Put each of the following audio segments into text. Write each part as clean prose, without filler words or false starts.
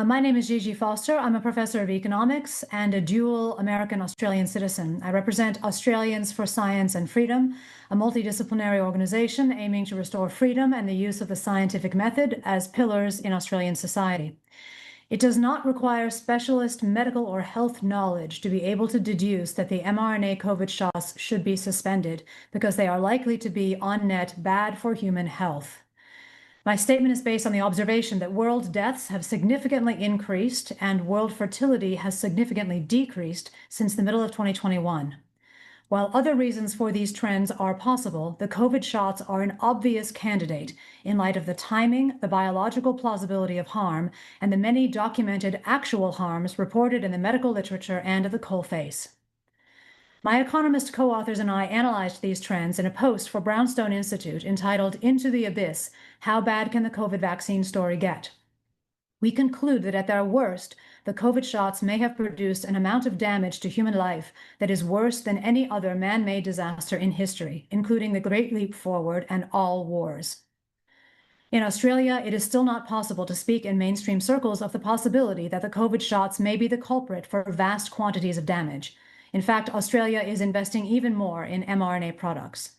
My name is Gigi Foster. I'm a professor of economics and a dual American-Australian citizen. I represent Australians for Science and Freedom, a multidisciplinary organization aiming to restore freedom and the use of the scientific method as pillars in Australian society. It does not require specialist medical or health knowledge to be able to deduce that the mRNA COVID shots should be suspended because they are likely to be on net bad for human health. My statement is based on the observation that world deaths have significantly increased and world fertility has significantly decreased since the middle of 2021. While other reasons for these trends are possible, the COVID shots are an obvious candidate in light of the timing, the biological plausibility of harm, and the many documented actual harms reported in the medical literature and at the coalface. My economist co-authors and I analyzed these trends in a post for Brownstone Institute entitled Into the Abyss: How Bad Can the COVID Vaccine Story Get? We conclude that at their worst, the COVID shots may have produced an amount of damage to human life that is worse than any other man-made disaster in history, including the Great Leap Forward and all wars. In Australia, it is still not possible to speak in mainstream circles of the possibility that the COVID shots may be the culprit for vast quantities of damage. In fact, Australia is investing even more in mRNA products.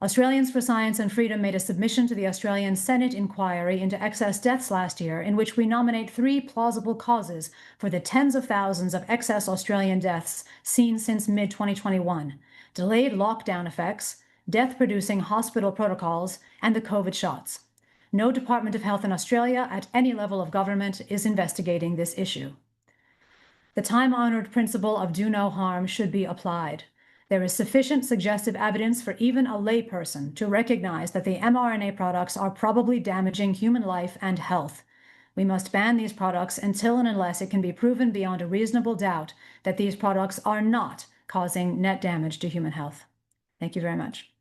Australians for Science and Freedom made a submission to the Australian Senate inquiry into excess deaths last year, in which we nominate 3 plausible causes for the tens of thousands of excess Australian deaths seen since mid-2021: delayed lockdown effects, death-producing hospital protocols, and the COVID shots. No Department of Health in Australia at any level of government is investigating this issue. The time-honored principle of do no harm should be applied. There is sufficient suggestive evidence for even a layperson to recognize that the mRNA products are probably damaging human life and health. We must ban these products until and unless it can be proven beyond a reasonable doubt that these products are not causing net damage to human health. Thank you very much.